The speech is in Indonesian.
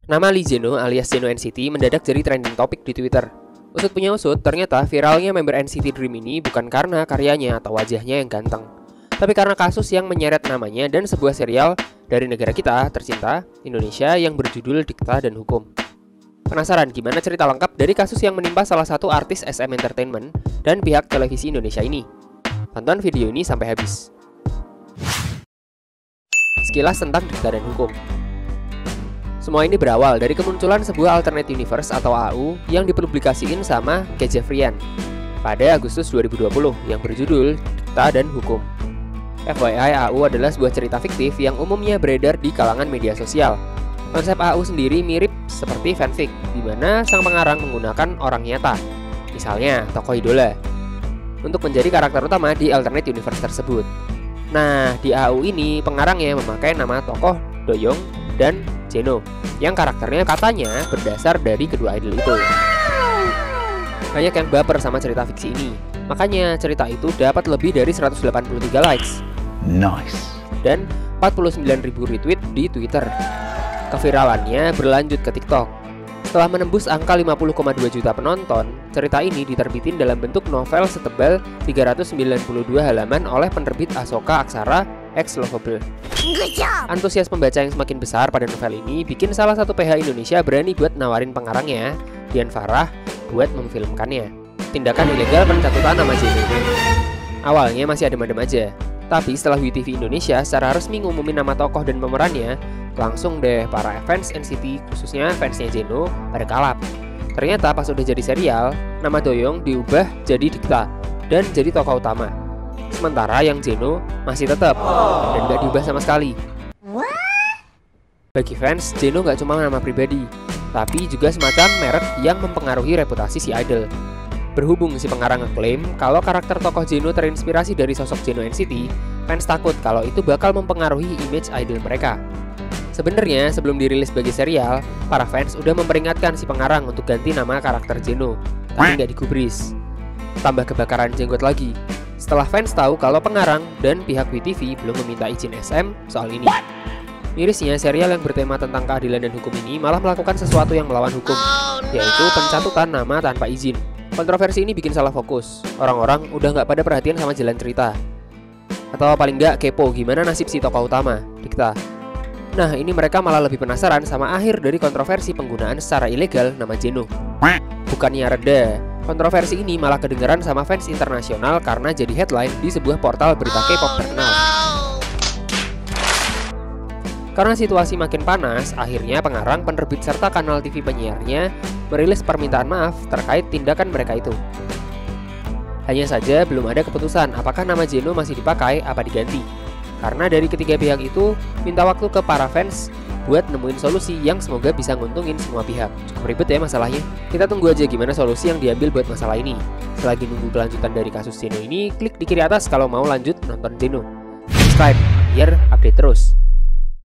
Nama Lee Zeno alias Zeno NCT mendadak jadi trending topik di Twitter. Usut punya usut, ternyata viralnya member NCT Dream ini bukan karena karyanya atau wajahnya yang ganteng, tapi karena kasus yang menyeret namanya dan sebuah serial dari negara kita tercinta, Indonesia, yang berjudul Dikta dan Hukum. Penasaran gimana cerita lengkap dari kasus yang menimpa salah satu artis SM Entertainment dan pihak televisi Indonesia ini? Tonton video ini sampai habis. Sekilas tentang Dikta dan Hukum. Semua ini berawal dari kemunculan sebuah alternate universe atau AU yang dipublikasiin sama K. Jeffrian pada Agustus 2020 yang berjudul Dikta dan Hukum. FYI, AU adalah sebuah cerita fiktif yang umumnya beredar di kalangan media sosial. Konsep AU sendiri mirip seperti fanfic, di mana sang pengarang menggunakan orang nyata, misalnya tokoh idola, untuk menjadi karakter utama di alternate universe tersebut. Nah, di AU ini pengarangnya memakai nama tokoh Doyoung dan Jeno, yang karakternya katanya berdasar dari kedua idol itu. Banyak yang baper sama cerita fiksi ini, makanya cerita itu dapat lebih dari 183 likes. Nice. Dan 49.000 retweet di Twitter. Keviralannya berlanjut ke TikTok. Setelah menembus angka 50,2 juta penonton, cerita ini diterbitin dalam bentuk novel setebal 392 halaman oleh penerbit Asoka Aksara X Lovable. Antusias pembaca yang semakin besar pada novel ini bikin salah satu PH Indonesia berani buat nawarin pengarangnya, Dian Farah, buat memfilmkannya. Tindakan ilegal pencatutan nama Jeno. Awalnya masih adem-adem aja, tapi setelah WeTV Indonesia secara resmi ngumumin nama tokoh dan pemerannya, langsung deh para fans NCT, khususnya fansnya Jeno, pada kalap. Ternyata pas udah jadi serial, nama Doyoung diubah jadi Dikta dan jadi tokoh utama. Sementara yang Jeno masih tetap dan gak diubah sama sekali. Bagi fans, Jeno gak cuma nama pribadi, tapi juga semacam merek yang mempengaruhi reputasi si idol. Berhubung si pengarang ngeklaim kalau karakter tokoh Jeno terinspirasi dari sosok Jeno NCT, fans takut kalau itu bakal mempengaruhi image idol mereka. Sebenarnya sebelum dirilis sebagai serial, para fans udah memperingatkan si pengarang untuk ganti nama karakter Jeno, tapi nggak digubris. Tambah kebakaran jenggot lagi, setelah fans tahu kalau pengarang dan pihak WeTV belum meminta izin SM soal ini. Mirisnya, serial yang bertema tentang keadilan dan hukum ini malah melakukan sesuatu yang melawan hukum, yaitu pencatutan nama tanpa izin. Kontroversi ini bikin salah fokus. Orang-orang udah nggak pada perhatian sama jalan cerita, atau paling nggak kepo gimana nasib si tokoh utama, Dikta. Nah, ini mereka malah lebih penasaran sama akhir dari kontroversi penggunaan secara ilegal nama Jeno. Bukannya reda, kontroversi ini malah kedengeran sama fans internasional karena jadi headline di sebuah portal berita K-pop terkenal. Karena situasi makin panas, akhirnya pengarang, penerbit, serta kanal TV penyiarnya merilis permintaan maaf terkait tindakan mereka itu. Hanya saja belum ada keputusan apakah nama Jeno masih dipakai apa diganti. Karena dari ketiga pihak itu minta waktu ke para fans buat nemuin solusi yang semoga bisa nguntungin semua pihak. Cukup ribet ya masalahnya. Kita tunggu aja gimana solusi yang diambil buat masalah ini. Selagi nunggu kelanjutan dari kasus Jeno ini, klik di kiri atas kalau mau lanjut nonton Jeno. Subscribe biar update terus.